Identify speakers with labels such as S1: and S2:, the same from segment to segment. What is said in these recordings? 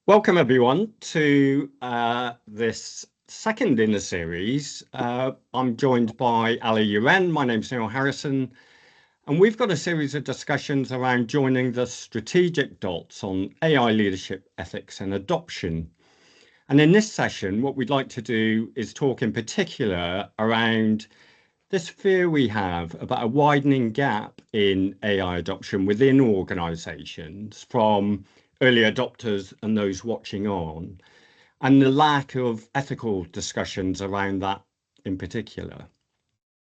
S1: Welcome everyone to this second in the series. I'm joined by Ali Uren. My name's Neil Harrison, and we've got a series of discussions around joining the strategic dots on AI leadership, ethics and adoption. And in this session, what we'd like to do is talk in particular around this fear we have about a widening gap in AI adoption within organizations from early adopters and those watching on, and the lack of ethical discussions around that in particular.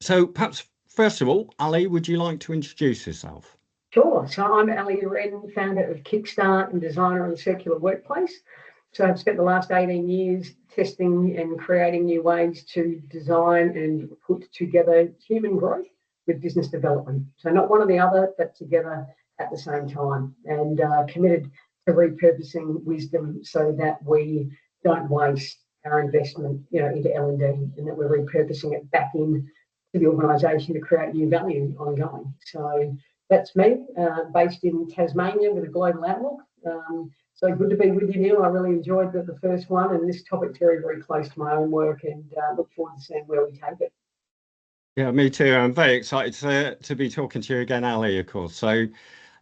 S1: So perhaps, first of all, Ali, would you like to introduce yourself?
S2: Sure. So I'm Ali Uren, founder of Kickstart and designer of the Circular Workplace. So I've spent the last 18 years testing and creating new ways to design and put together human growth with business development. So not one or the other, but together at the same time, and committed to repurposing wisdom so that we don't waste our investment, into L&D, and that we're repurposing it back in to the organisation to create new value ongoing. So that's me, based in Tasmania with a global outlook. So good to be with you, Neil. I really enjoyed the first one, and this topic's very, very close to my own work, and look forward to seeing where we take it.
S1: Yeah, me too. I'm very excited to be talking to you again, Ali, of course. So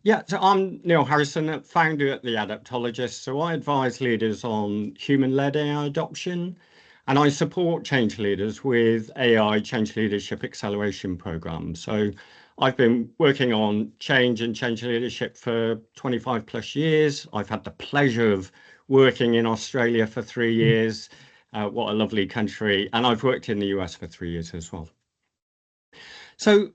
S1: I'm Neil Harrison, founder at The Adaptologist. So I advise leaders on human-led AI adoption, and I support change leaders with AI change leadership acceleration programs. So I've been working on change and change leadership for 25 plus years. I've had the pleasure of working in Australia for 3 years. What a lovely country. And I've worked in the US for 3 years as well. So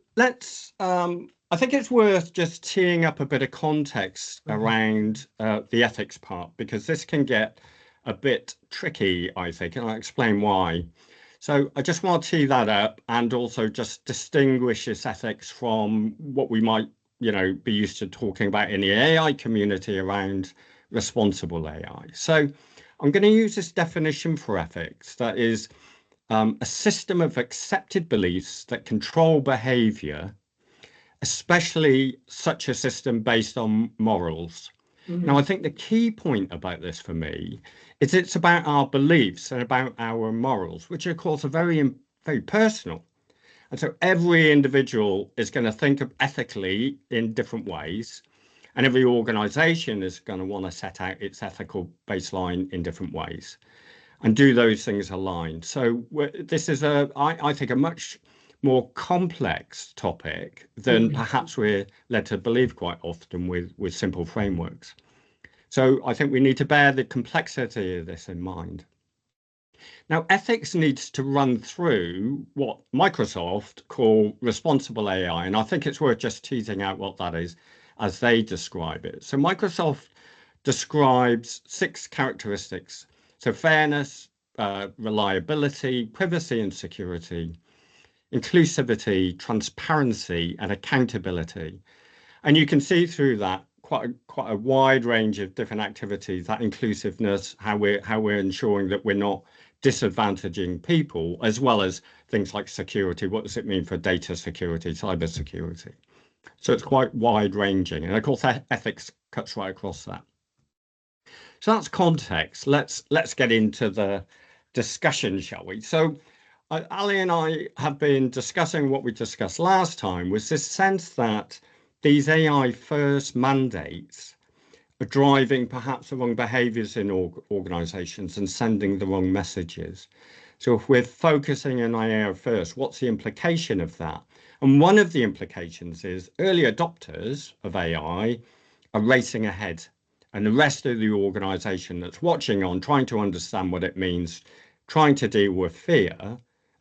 S1: I think it's worth just teeing up a bit of context around the ethics part, because this can get a bit tricky, I think, and I'll explain why. So I just want to tee that up and also just distinguish this ethics from what we might, be used to talking about in the AI community around responsible AI. So I'm going to use this definition for ethics, that is a system of accepted beliefs that control behavior, especially such a system based on morals. Now, I think the key point about this for me is it's about our beliefs and about our morals, which of course are very, very personal. And so every individual is going to think of ethically in different ways, and every organization is going to want to set out its ethical baseline in different ways and do those things aligned. So this is I think, a much more complex topic than perhaps we're led to believe quite often with simple frameworks. So I think we need to bear the complexity of this in mind. Now, ethics needs to run through what Microsoft call responsible AI, and I think it's worth just teasing out what that is as they describe it. So Microsoft describes 6 characteristics. So fairness, reliability, privacy and security, inclusivity, transparency, and accountability. And you can see through that quite a wide range of different activities, that inclusiveness, how we're ensuring that we're not disadvantaging people, as well as things like security. What does it mean for data security, cyber security? So it's quite wide ranging. And of course, ethics cuts right across that. So that's context. Let's get into the discussion, shall we? So Ali and I have been discussing what we discussed last time, was this sense that these AI first mandates are driving perhaps the wrong behaviors in organizations and sending the wrong messages. So if we're focusing on AI first, what's the implication of that? And one of the implications is early adopters of AI are racing ahead, and the rest of the organization that's watching on, trying to understand what it means, trying to deal with fear,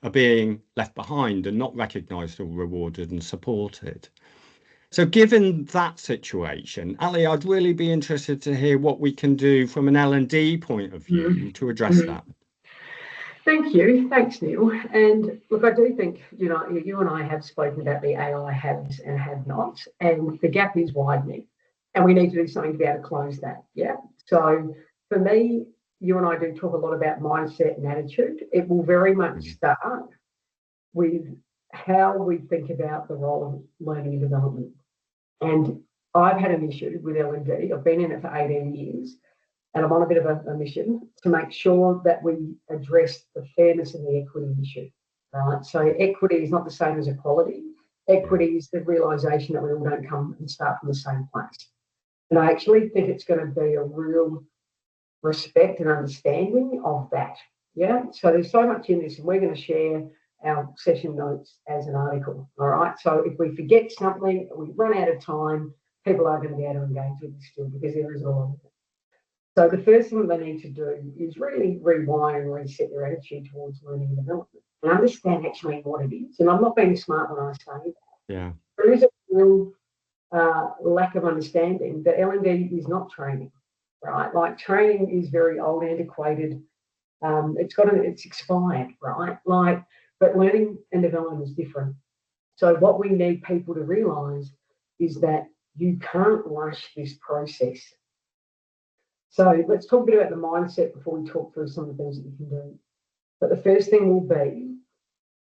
S1: are being left behind and not recognized or rewarded and supported. So given that situation, Ali, I'd really be interested to hear what we can do from an L&D point of view to address that.
S2: Thank you. Thanks, Neil. And look, I do think, you and I have spoken about the AI haves and have-nots, and the gap is widening, and we need to do something to be able to close that. Yeah. So for me, you and I do talk a lot about mindset and attitude. It will very much start with how we think about the role of learning and development. And I've had an issue with L&D. I've been in it for 18 years. and I'm on a bit of a mission to make sure that we address the fairness and the equity issue. Right? So equity is not the same as equality. Equity is the realisation that we all don't come and start from the same place. And I actually think it's going to be a real respect and understanding of that. Yeah. So there's so much in this, and we're going to share our session notes as an article. All right. So if we forget something, we run out of time, people are going to be able to engage with this still because there is a lot of it. So the first thing they need to do is really rewire and reset their attitude towards learning and development and understand actually what it is. And I'm not being smart when I say that.
S1: Yeah.
S2: There is a real lack of understanding that L&D is not training, right? Like training is very old, antiquated. It's expired, right? Like, but learning and development is different. So what we need people to realise is that you can't rush this process. So let's talk a bit about the mindset before we talk through some of the things that you can do. But the first thing will be,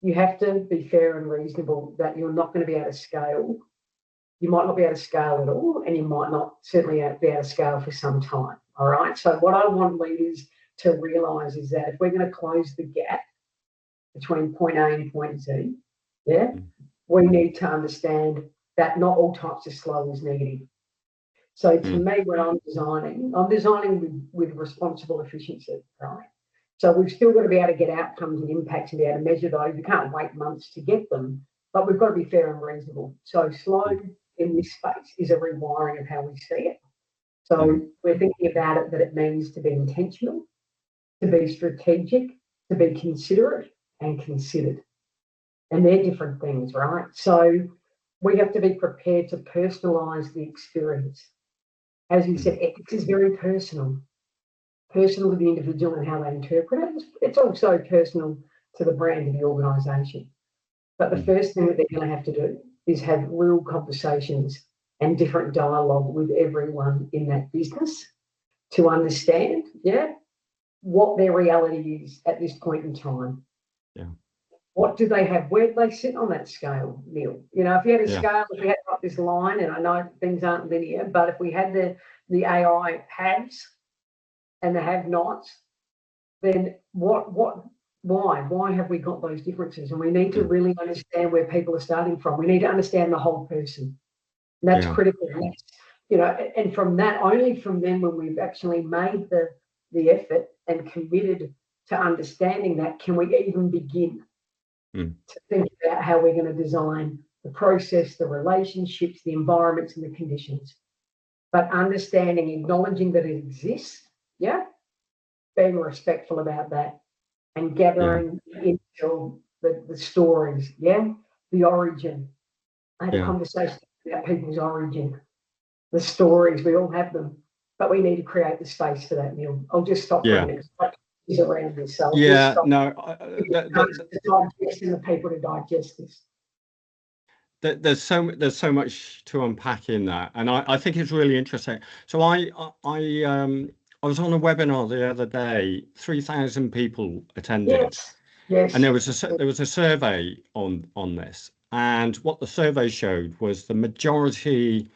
S2: you have to be fair and reasonable that you're not going to be able to scale. You might not be able to scale at all, and you might not certainly be able to scale for some time. All right. So what I want leaders to realise is that if we're going to close the gap between point A and point Z, we need to understand that not all types of slow is negative. So to me, when I'm designing with responsible efficiency, right? So we've still got to be able to get outcomes and impacts and be able to measure those. We can't wait months to get them, but we've got to be fair and reasonable. So slow in this space is a rewiring of how we see it. So we're thinking about it that it means to be intentional, to be strategic, to be considerate and considered. And they're different things, right? So we have to be prepared to personalise the experience. As you said, ethics is very personal to the individual and how they interpret it. It's also personal to the brand of the organisation. But the first thing that they're going to have to do is have real conversations and different dialogue with everyone in that business to understand, what their reality is at this point in time. Yeah. What do they have? Where do they sit on that scale, Neil? You know, if you had a scale, if we had got this line, and I know things aren't linear, but if we had the AI haves and the have-nots, then why have we got those differences? And we need to really understand where people are starting from. We need to understand the whole person. And that's critical. And from that, only from then when we've actually made the effort and committed to understanding that, can we even begin to think about how we're going to design the process, the relationships, the environments, and the conditions. But understanding, acknowledging that it exists, being respectful about that, and gathering into the stories, the origin. I had a conversation about people's origin, the stories, we all have them, but we need to create the space for that, Neil. I'll just stop for a minute. Around this, so digesting the people to digest this.
S1: There's so much to unpack in that, and I think it's really interesting. So I was on a webinar the other day. 3,000 people attended. Yes. And there was a survey on this, and what the survey showed was the majority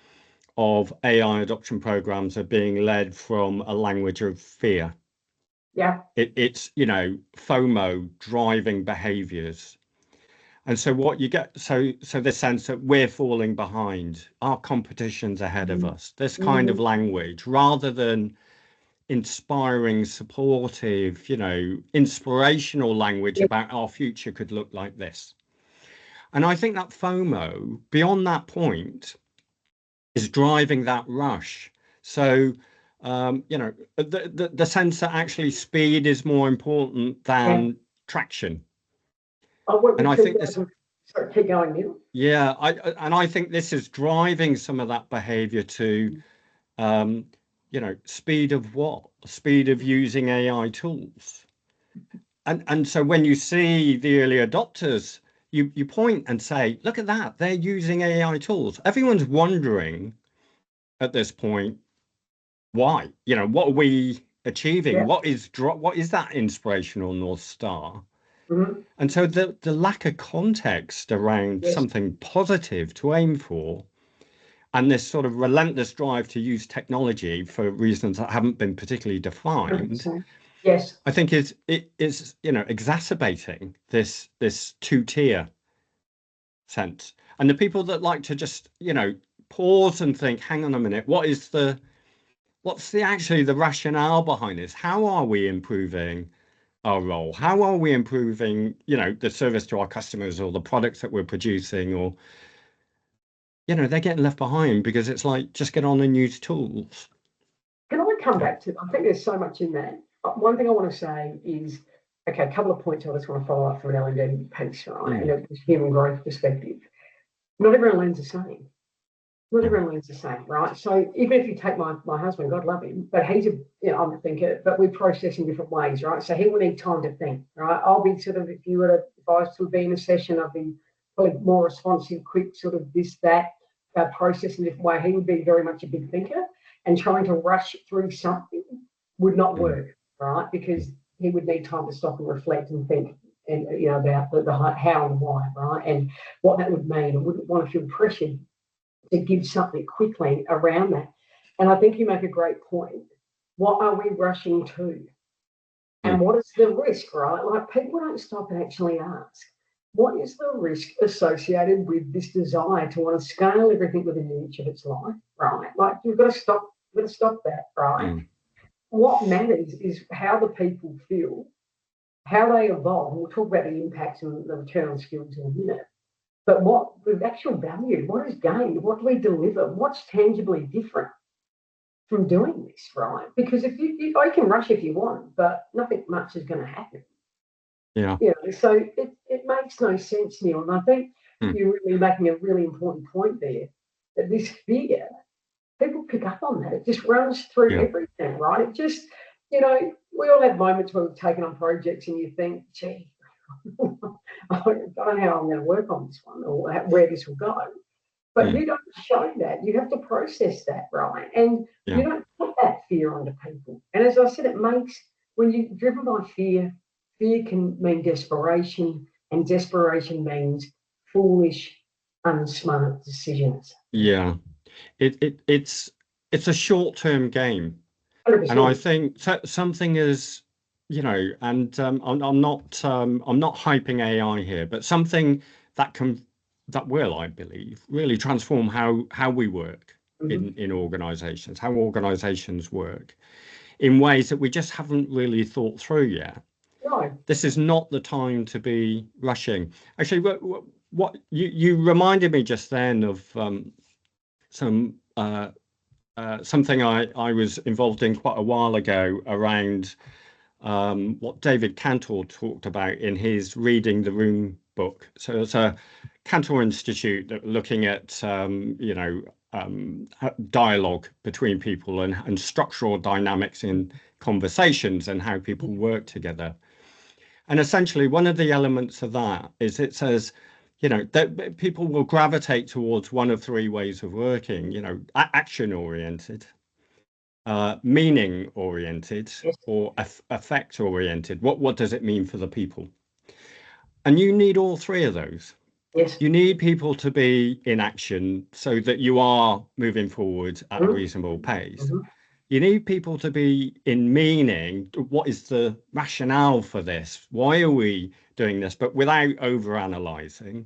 S1: of AI adoption programs are being led from a language of fear.
S2: Yeah.
S1: It's FOMO driving behaviors. And so what you get, so the sense that we're falling behind, our competition's ahead of us, this kind of language, rather than inspiring, supportive, inspirational language about our future could look like this. And I think that FOMO, beyond that point, is driving that rush. So, the sense that actually speed is more important than traction.
S2: And I think this. Sorry, keep going, Neil.
S1: Yeah, I think this is driving some of that behaviour to, speed of what? Speed of using AI tools. And so when you see the early adopters, you point and say, look at that, they're using AI tools. Everyone's wondering at this point, why? What are we achieving? Yeah. What is that inspirational North Star? And so the lack of context around something positive to aim for, and this sort of relentless drive to use technology for reasons that haven't been particularly defined,
S2: 100%. Yes.
S1: I think is exacerbating this two-tier sense. And the people that like to just, pause and think, hang on a minute, what's actually the rationale behind this? How are we improving our role? How are we improving, the service to our customers or the products that we're producing? Or, they're getting left behind because it's like, just get on and use tools.
S2: Can I come back to, I think there's so much in that. One thing I want to say is, okay, a couple of points I just want to follow up from an L&D piece, right? And a human growth perspective. Not everyone learns the same. Not everyone learns the same, right? So even if you take my husband, God love him, but he's I'm a thinker, but we process in different ways, right? So he will need time to think, right? I'll be sort of, if I was to be in a session, I'd be probably more responsive, quick, sort of this, that, process in a different way. He would be very much a big thinker, and trying to rush through something would not work, right? Because he would need time to stop and reflect and think, and about the how and why, right? And what that would mean. I wouldn't want to feel pressured to give something quickly around that. And I think you make a great point. What are we rushing to? And what is the risk, right? Like, people don't stop and actually ask, what is the risk associated with this desire to want to scale everything within an inch of its life, right? Like, you've got to stop that, right? What matters is how the people feel, how they evolve. We'll talk about the impacts and the return on skills in a minute. But what the actual value, what is gained, what do we deliver, what's tangibly different from doing this, right? Because if you can rush if you want, but nothing much is going to happen.
S1: Yeah.
S2: So it makes no sense, Neil. And I think you're really making a really important point there, that this fear, people pick up on that. It just runs through everything, right? It just, we all have moments where we've taken on projects and you think, gee, I don't know how I'm going to work on this one or where this will go. But you don't show that. You have to process that, right? And you don't put that fear onto people. And as I said, it makes, when you're driven by fear, fear can mean desperation, and desperation means foolish, unsmart decisions.
S1: Yeah. It's a short-term game.
S2: 100%.
S1: And I think something is, and I'm not hyping AI here, but something that will, I believe, really transform how we work in organizations, how organizations work in ways that we just haven't really thought through yet.
S2: No.
S1: This is not the time to be rushing. Actually, what you reminded me just then of something I was involved in quite a while ago around what David Cantor talked about in his Reading the Room book. So it's a Cantor Institute that looking at dialogue between people and structural dynamics in conversations and how people work together. And essentially, one of the elements of that is it says, that people will gravitate towards one of three ways of working, action oriented, meaning oriented, or effect oriented. What does it mean for the people? And you need all three of those.
S2: Yes.
S1: You need people to be in action so that you are moving forward at a reasonable pace. You need people to be in meaning. What is the rationale for this? Why are we doing this? But without over-analyzing.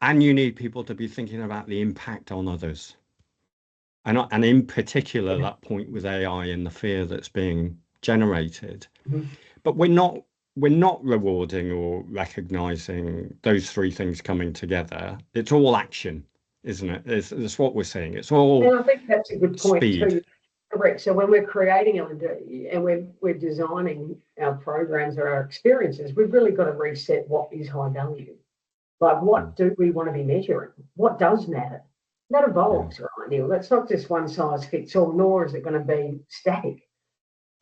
S1: And you need people to be thinking about the impact on others. And in particular, that point with AI and the fear that's being generated. But we're not rewarding or recognizing those three things coming together. It's all action, isn't it? It's what we're seeing. It's all.
S2: And I think that's a good point
S1: speed.
S2: too. Correct. So when we're creating L&D and we're designing our programs or our experiences, we've really got to reset what is high value. Like, what do we want to be measuring? What does matter? That evolves, right, Neil? That's not just one size fits all, nor is it going to be static.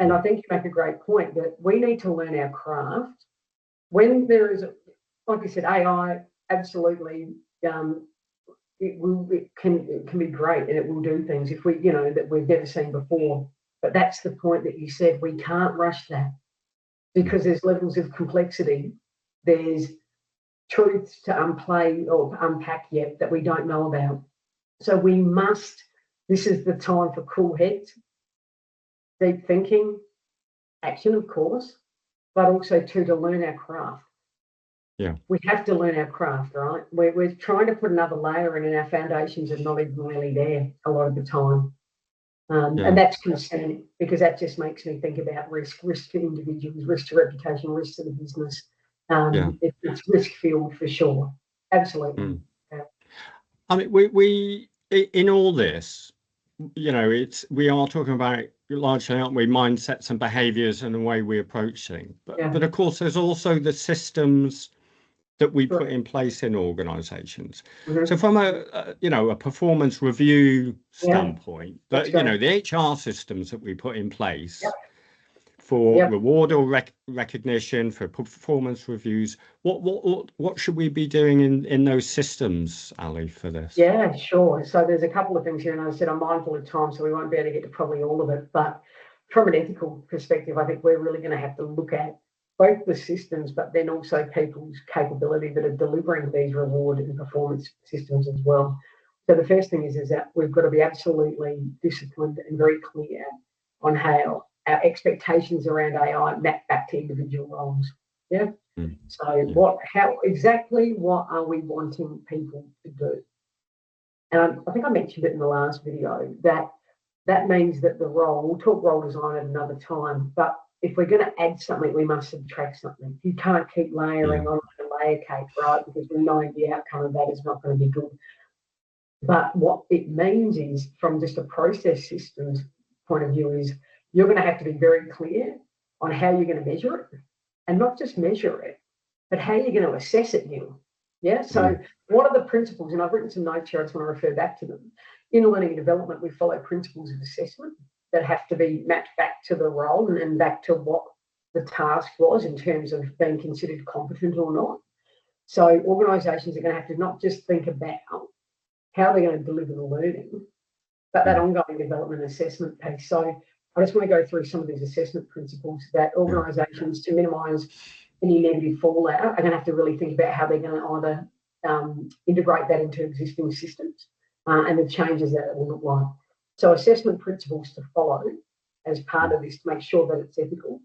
S2: And I think you make a great point that we need to learn our craft. When there is, like you said, AI, absolutely, it can be great, and it will do things if we, that we've never seen before. But that's the point that you said, we can't rush that because there's levels of complexity. There's truths to unplay or unpack yet that we don't know about. So this is the time for cool heads, deep thinking, action, of course, but also to learn our craft.
S1: Yeah.
S2: We have to learn our craft, right? We're trying to put another layer in, and our foundations are not even really there a lot of the time. And that's concerning, because that just makes me think about risk to individuals, risk to reputation, risk to the business. It's risk filled for sure. Absolutely. Yeah.
S1: I mean, we in all this, we are talking about largely, aren't we, mindsets and behaviours and the way we approach things. But of course, there's also the systems that we put in place in organisations. So from a performance review standpoint, the HR systems that we put in place for reward or recognition, for performance reviews, what should we be doing in those systems, Ali, for this?
S2: Yeah, sure. So there's a couple of things here, and as I said, I'm mindful of time, so we won't be able to get to probably all of it. But from an ethical perspective, I think we're really going to have to look at both the systems, but then also people's capability that are delivering these reward and performance systems as well. So the first thing is that we've got to be absolutely disciplined and very clear on how our expectations around AI map back to individual roles. Yeah. So how exactly what are we wanting people to do? And I think I mentioned it in the last video, that means that the role, we'll talk role design at another time, but if we're going to add something, we must subtract something. You can't keep layering on a layer cake, right? Because we know the outcome of that is not going to be good. But what it means is, from just a process systems point of view, is you're going to have to be very clear on how you're going to measure it, and not just measure it, but how you're going to assess it, Neil. Yeah. So what are the principles? And I've written some notes here. I just want to refer back to them. In learning and development, we follow principles of assessment that have to be mapped back to the role and back to what the task was in terms of being considered competent or not. So organisations are going to have to not just think about how they're going to deliver the learning, but that ongoing development assessment piece. So I just want to go through some of these assessment principles that organisations, to minimise any negative fallout, are going to have to really think about how they're going to either integrate that into existing systems and the changes that it will look like. So assessment principles to follow as part of this to make sure that it's ethical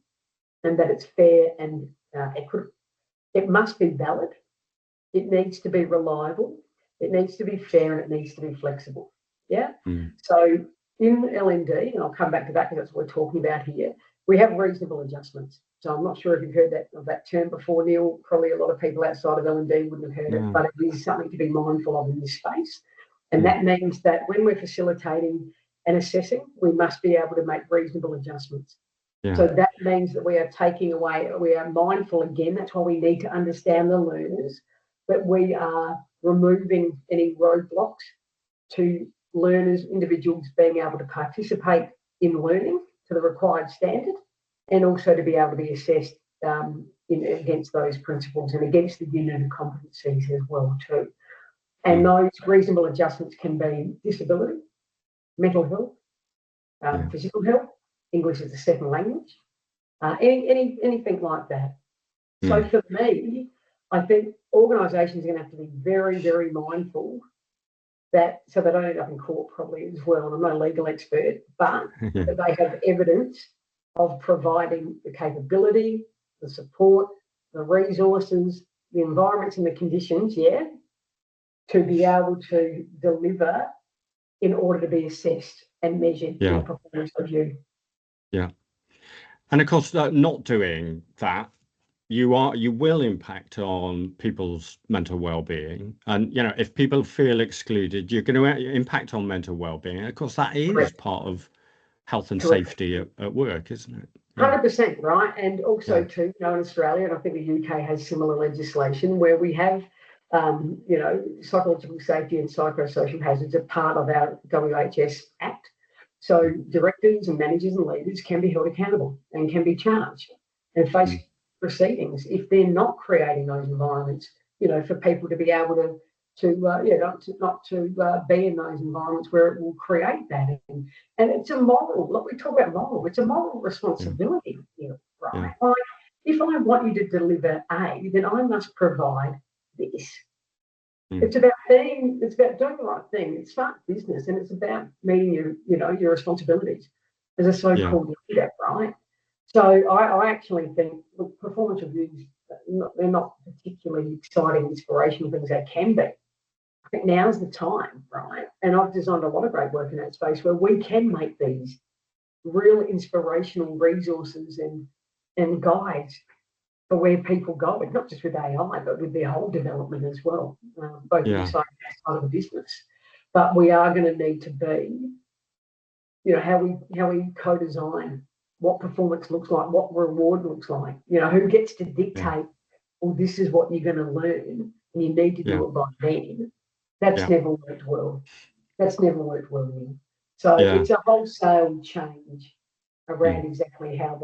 S2: and that it's fair and equitable. It must be valid. It needs to be reliable. It needs to be fair, and it needs to be flexible. Yeah. So in LND, and I'll come back to that because that's what we're talking about here, we have reasonable adjustments. So I'm not sure if you've heard that term before, Neil. Probably a lot of people outside of LND wouldn't have heard it, but it is something to be mindful of in this space. And that means that when we're facilitating and assessing, we must be able to make reasonable adjustments. So that means that we are mindful again. That's why we need to understand the learners, that we are removing any roadblocks to learners, individuals being able to participate in learning to the required standard, and also to be able to be assessed against those principles and against the unit of competencies as well too. And those reasonable adjustments can be disability, mental health, physical health, English as a second language, anything like that. So for me, I think organisations are going to have to be very, very mindful that, so they don't end up in court probably as well. And I'm not a legal expert, but that they have evidence of providing the capability, the support, the resources, the environments and the conditions, to be able to deliver in order to be assessed and measured in a performance review.
S1: Yeah. And of course, not doing that, you will impact on people's mental well-being. And, if people feel excluded, you're going to impact on mental well-being. And of course, that is part of health and safety at work, isn't it?
S2: 100%, right? And also too, in Australia, and I think the UK has similar legislation where we have, psychological safety and psychosocial hazards are part of our WHS Act. So directors and managers and leaders can be held accountable and can be charged and face proceedings if they're not creating those environments, for people to be able to not to be in those environments where it will create that. And it's a moral, like we talk about moral, it's a moral responsibility, right? Like, if I want you to deliver A, then I must provide this.
S1: Mm.
S2: It's about doing the right thing. It's smart business, and it's about meeting your responsibilities as a
S1: Yeah.
S2: so-called leader, right? So I actually think, look, performance reviews, they're not particularly exciting, inspirational things they can be. I think now's the time, right? And I've designed a lot of great work in that space where we can make these real inspirational resources and guides for where people go, not just with AI, but with their whole development as well, both
S1: Yeah.
S2: inside and outside of the business. But we are going to need to be, how we co-design what performance looks like, what reward looks like, who gets to
S1: Yeah.
S2: dictate, well, this is what you're going to learn and you need to
S1: Yeah.
S2: do it by then. That's
S1: Yeah.
S2: never worked well. That's never worked well here. So
S1: Yeah.
S2: it's a wholesale change around
S1: Mm.
S2: exactly how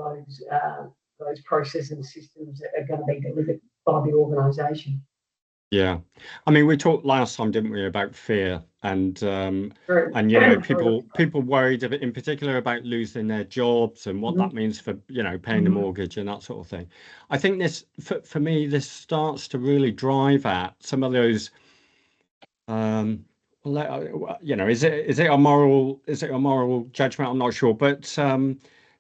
S2: those processes and systems are going to be delivered by the organisation.
S1: Yeah. I mean, we talked last time, didn't we, about fear and
S2: Very,
S1: people worried in particular about losing their jobs and what that means for, paying the mortgage and that sort of thing. I think this, for me, this starts to really drive at some of those, is it a moral judgment? I'm not sure, but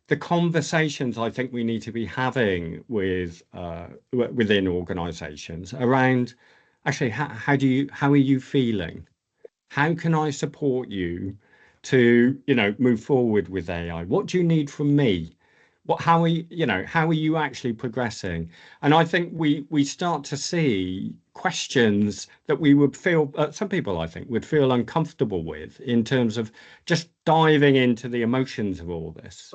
S1: the conversations I think we need to be having within organisations around actually how are you feeling? How can I support you to move forward with AI? What do you need from me? How are you actually progressing? And I think we start to see questions that we would feel, some people I think would feel uncomfortable with in terms of just diving into the emotions of all this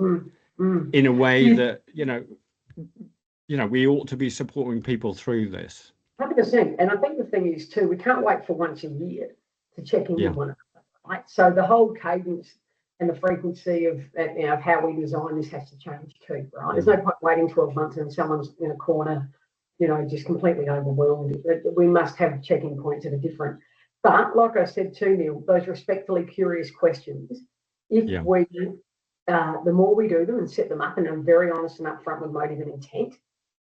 S1: in a way that, we ought to be supporting people through this.
S2: 100%. And I think the thing is too, we can't wait for once a year to check in
S1: Yeah.
S2: with one another, right? So the whole cadence and the frequency of how we design this has to change too, right? There's no point waiting 12 months and someone's in a corner, just completely overwhelmed. We must have checking points that are different. But like I said too, Neil, those respectfully curious questions, if we, the more we do them and set them up and are very honest and upfront with motive and intent,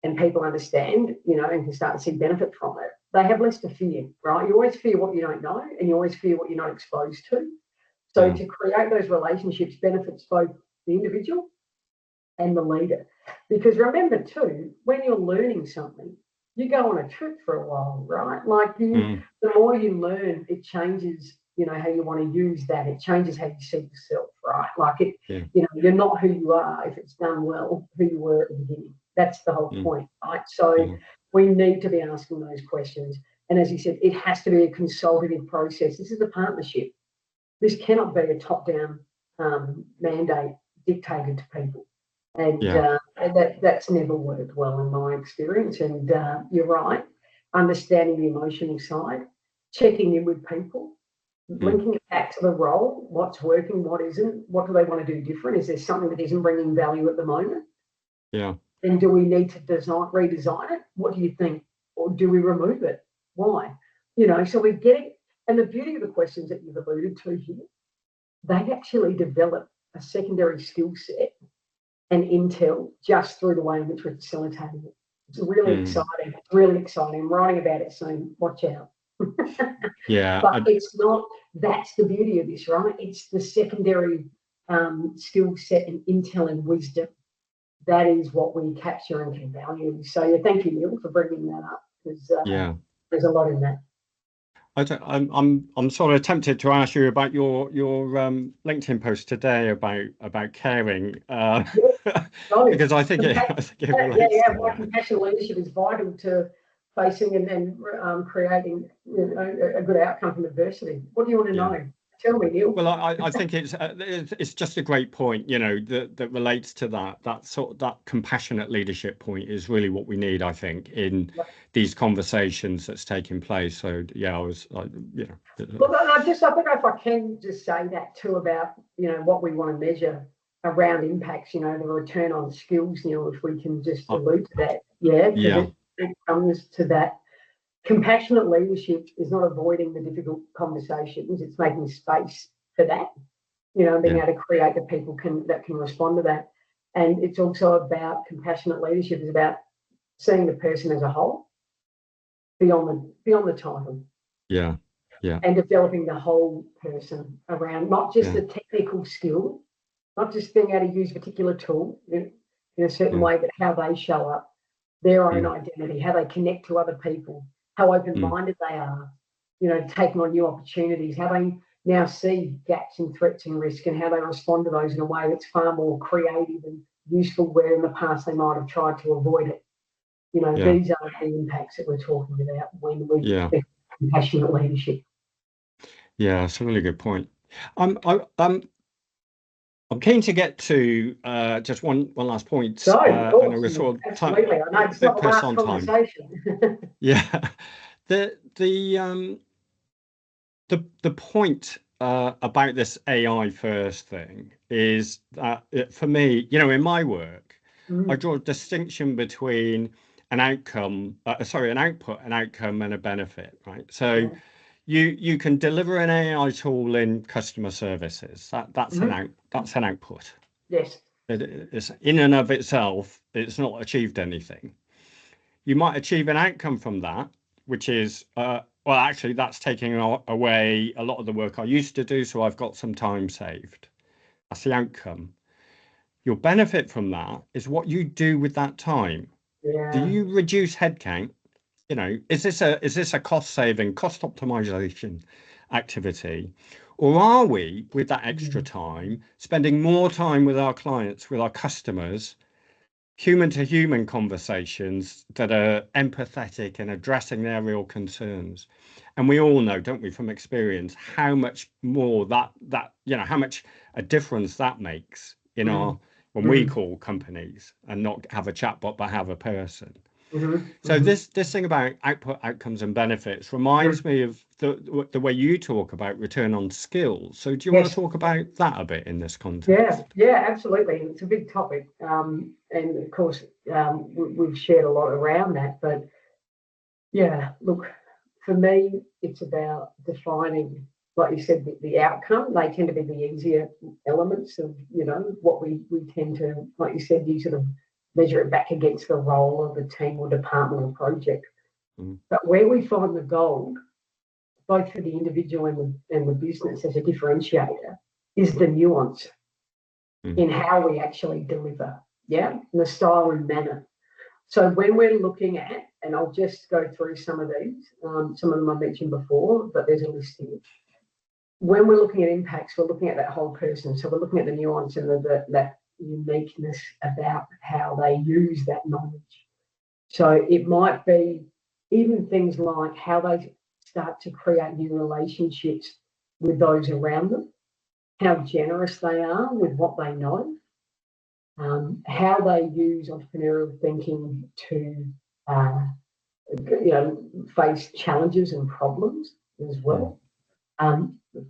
S2: and people understand, and can start to see benefit from it, they have less to fear, right? You always fear what you don't know, and you always fear what you're not exposed to. So to create those relationships benefits both the individual and the leader. Because remember too, when you're learning something, you go on a trip for a while, right? Like the more you learn, it changes, how you want to use that. It changes how you see yourself, right? Like you're not who you are if it's done well, who you were at the beginning. That's the whole point, right? So we need to be asking those questions. And as you said, it has to be a consultative process. This is a partnership. This cannot be a top-down mandate dictated to people. And that's never worked well in my experience. And you're right, understanding the emotional side, checking in with people, linking it back to the role, what's working, what isn't, what do they want to do different? Is there something that isn't bringing value at the moment?
S1: Yeah.
S2: And do we need to redesign it? What do you think? Or do we remove it? Why? So we're getting, and the beauty of the questions that you've alluded to here, they actually develop a secondary skill set and intel just through the way in which we're facilitating it. It's really exciting. It's really exciting. I'm writing about it soon. Watch out. But it's not, that's the beauty of this, right? It's the secondary skill set and intel and wisdom. That is what we capture and can value. So thank you, Neil, for bringing that up, because there's a lot in that.
S1: I'm sort of tempted to ask you about your LinkedIn post today about caring, because I think it relates to
S2: that. Compassionate leadership is vital to facing and creating a good outcome from adversity. What do you want to know? Tell me, Neil.
S1: Well, I think it's just a great point, that relates to that compassionate leadership point is really what we need, I think, in these conversations that's taking place. So I was like,
S2: Well, I think if I can just say that too about what we want to measure around impacts, the return on skills, if we can just allude to that, because it comes to that. Compassionate leadership is not avoiding the difficult conversations, it's making space for that, and being able to create the people that can respond to that. And it's also about compassionate leadership is about seeing the person as a whole beyond the title.
S1: Yeah. Yeah.
S2: and developing the whole person around not just
S1: Yeah.
S2: the technical skill, not just being able to use a particular tool in a certain
S1: Yeah.
S2: way, but how they show up, their own
S1: Mm,
S2: identity, how they connect to other people, how
S1: mm,
S2: open-minded they are, taking on new opportunities, how they now see gaps and threats and risk, and how they respond to those in a way that's far more creative and useful, where in the past they might have tried to avoid it.
S1: yeah.
S2: These are the impacts that we're talking about when we
S1: Yeah.
S2: think compassionate leadership.
S1: Yeah. That's a really good point. I'm keen to get to just one last point.
S2: So, of
S1: I know
S2: course,
S1: we're sort of
S2: absolutely. I know
S1: a
S2: it's not
S1: bit
S2: the
S1: pressed
S2: last
S1: on time.
S2: conversation.
S1: Yeah. The point about this AI first thing is that for me, in my work, I draw a distinction between an outcome, an output, an outcome, and a benefit, right? So
S2: Yeah.
S1: you can deliver an AI tool in customer services. That's that's an output.
S2: Yes.
S1: It's in and of itself, it's not achieved anything. You might achieve an outcome from that, which is, well, actually, that's taking away a lot of the work I used to do, so I've got some time saved. That's the outcome. Your benefit from that is what you do with that time. Do
S2: Yeah.
S1: you reduce headcount? Is this a cost saving, cost optimization activity? Or are we, with that extra time, spending more time with our clients, with our customers, human to human conversations that are empathetic and addressing their real concerns? And we all know, don't we, from experience, how much more how much a difference that makes in
S2: Mm.
S1: our when we
S2: Mm.
S1: call companies and not have a chatbot but have a person.
S2: Mm-hmm.
S1: So
S2: Mm-hmm.
S1: this thing about output, outcomes, and benefits
S2: Mm.
S1: reminds me of the way you talk about return on skills. So do you want to
S2: Yes.
S1: talk about that a bit in this
S2: Yeah.
S1: context?
S2: Yeah. Absolutely. It's a big topic, and of course, we've shared a lot around that. But yeah, look, for me, it's about defining, like you said, the outcome. They tend to be the easier elements of, what we tend to, like you said, you sort of measure it back against the role of the team or department or project.
S1: Mm,
S2: But where we find the gold, both for the individual and the business as a differentiator, is the nuance
S1: mm,
S2: in how we actually deliver, yeah, and the style and manner. So when we're looking at, and I'll just go through some of these, some of them I mentioned before, but there's a list here. When we're looking at impacts, we're looking at that whole person. So we're looking at the nuance and that uniqueness about how they use that knowledge. So it might be even things like how they start to create new relationships with those around them, how generous they are with what they know, how they use entrepreneurial thinking to uh, face challenges and problems as
S1: mm,
S2: well.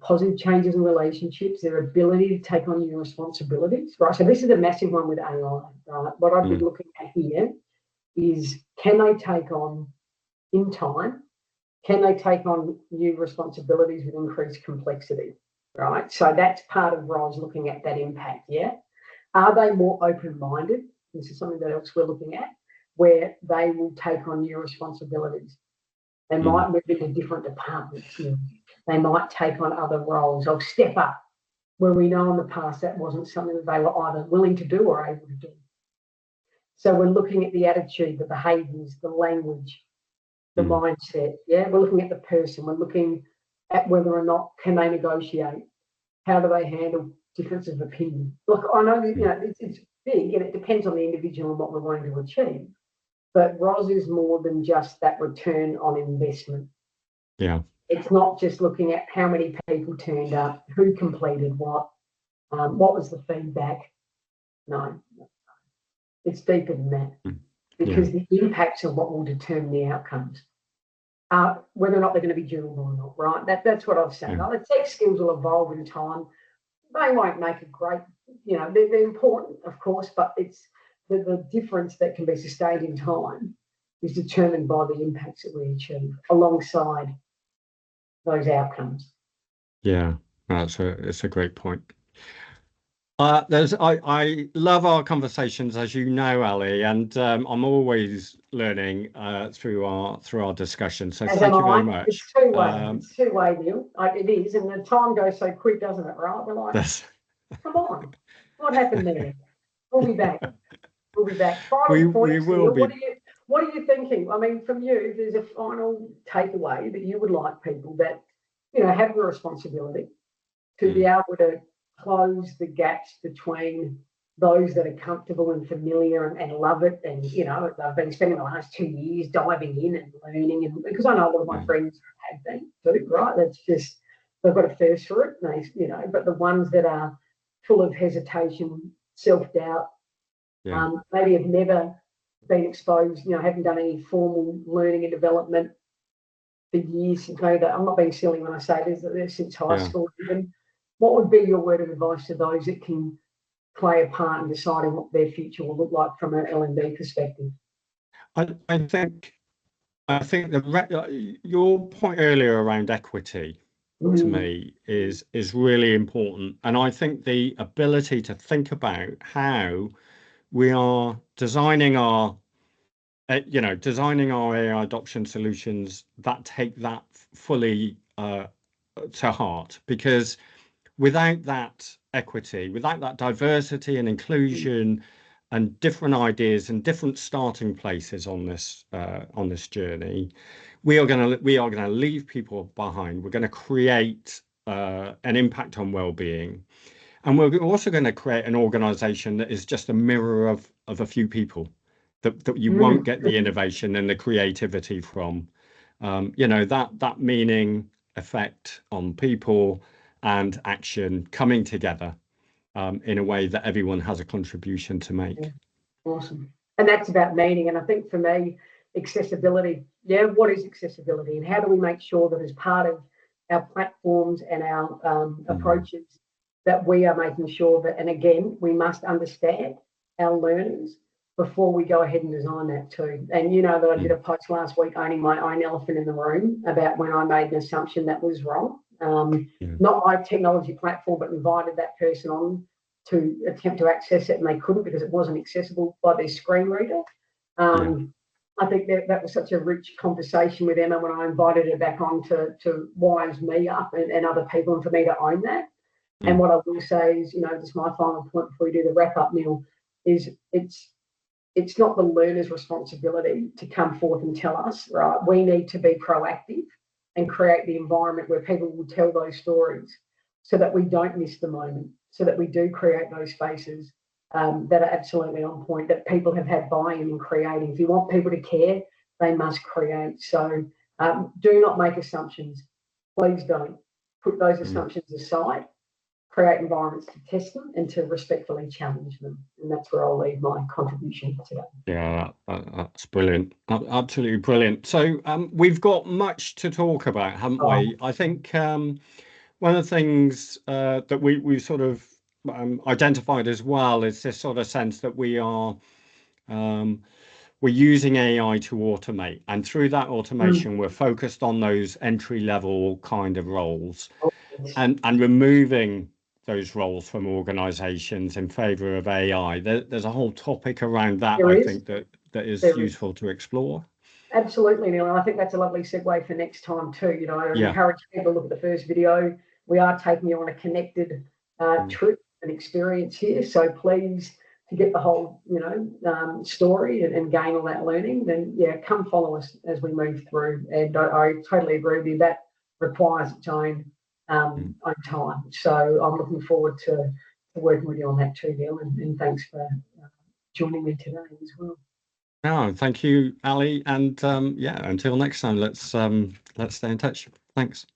S2: Positive changes in relationships, their ability to take on new responsibilities, right? So this is a massive one with AI, right? What I'd be
S1: mm,
S2: looking at here is, can they take on in time? Can they take on new responsibilities with increased complexity, right? So that's part of Ros looking at that impact, yeah? Are they more open-minded? This is something that else we're looking at, where they will take on new responsibilities. They
S1: mm,
S2: might move into different departments. They might take on other roles or step up where we know in the past that wasn't something that they were either willing to do or able to do. So we're looking at the attitude, the behaviours, the language, the
S1: mm,
S2: mindset. Yeah, we're looking at the person. We're looking at whether or not can they negotiate. How do they handle difference of opinion? Look, I know
S1: mm.
S2: it's big and it depends on the individual and what we're wanting to achieve. But ROS is more than just that return on investment.
S1: Yeah.
S2: It's not just looking at how many people turned up, who completed what was the feedback. No, it's deeper than that,
S1: Mm, yeah.
S2: because the impacts are what will determine the outcomes. Whether or not they're going to be durable or not, right? That's what I've said.
S1: Yeah.
S2: Now, the tech skills will evolve in time. They won't make a great, they're important, of course, but it's the difference that can be sustained in time is determined by the impacts that we achieve alongside those outcomes.
S1: Yeah. It's a great point. I love our conversations, as you know, Ali, and I'm always learning through our discussion. So
S2: As am
S1: thank you very
S2: I. It's
S1: much.
S2: two-way. It's two-way, Neil. It is, and the time goes so quick, doesn't it? Right? We're like,
S1: That's,
S2: come on, what happened there? We'll be back. We'll be back. Final
S1: we
S2: points,
S1: will
S2: Neil.
S1: be.
S2: What are you thinking? I mean, from you, if there's a final takeaway that you would like people that have the responsibility to be able to close the gaps between those that are comfortable and familiar and love it, and they've been spending the last 2 years diving in and learning, and because I know a lot of my friends have been too, right? That's just they've got a thirst for it, and but the ones that are full of hesitation, self-doubt, maybe have never been exposed, haven't done any formal learning and development for years. I'm not being silly when I say this, since high school even. What would be your word of advice to those that can play a part in deciding what their future will look like from an L&D perspective?
S1: I think your point earlier around equity to me is really important, and I think the ability to think about how we are designing our AI adoption solutions that take that fully to heart, because without that equity, without that diversity and inclusion and different ideas and different starting places on this journey, we are going to leave people behind. We're going to create an impact on well-being, and we're also going to create an organization that is just a mirror of a few people that you won't get the innovation and the creativity from. That meaning, effect on people and action coming together in a way that everyone has a contribution to make.
S2: Awesome. And that's about meaning. And I think for me, accessibility. What is accessibility, and how do we make sure that as part of our platforms and our approaches, that we are making sure that, and again, we must understand our learners before we go ahead and design that too. And that I did a post last week owning my own elephant in the room about when I made an assumption that was wrong. Not my technology platform, but invited that person on to attempt to access it, and they couldn't because it wasn't accessible by their screen reader. I think that was such a rich conversation with Emma when I invited her back on to wise me up and other people, and for me to own that. And what I will say is, just my final point before we do the wrap up, Neil, is it's not the learner's responsibility to come forth and tell us, right? We need to be proactive and create the environment where people will tell those stories so that we don't miss the moment, so that we do create those spaces that are absolutely on point, that people have had buy-in in creating. If you want people to care, they must create. So do not make assumptions. Please don't. Put those assumptions aside. Create environments to test them and to respectfully challenge them. And that's where I'll leave my contribution today.
S1: Yeah, that's brilliant. Absolutely brilliant. So we've got much to talk about, haven't we? I think one of the things that we sort of identified as well is this sort of sense that we're using AI to automate, and through that automation, we're focused on those entry-level kind of roles, and removing those roles from organizations in favor of AI. There's a whole topic around that, I think, that is useful to explore.
S2: Absolutely, Neil. And I think that's a lovely segue for next time too. I encourage people to look at the first video. We are taking you on a connected trip and experience here. So please, to get the whole, story and gain all that learning, then come follow us as we move through. And I totally agree with you. That requires its own time. So I'm looking forward to working with you on that too, Neil. And thanks for joining me today as well.
S1: No, thank you, Ali. And until next time, let's stay in touch. Thanks.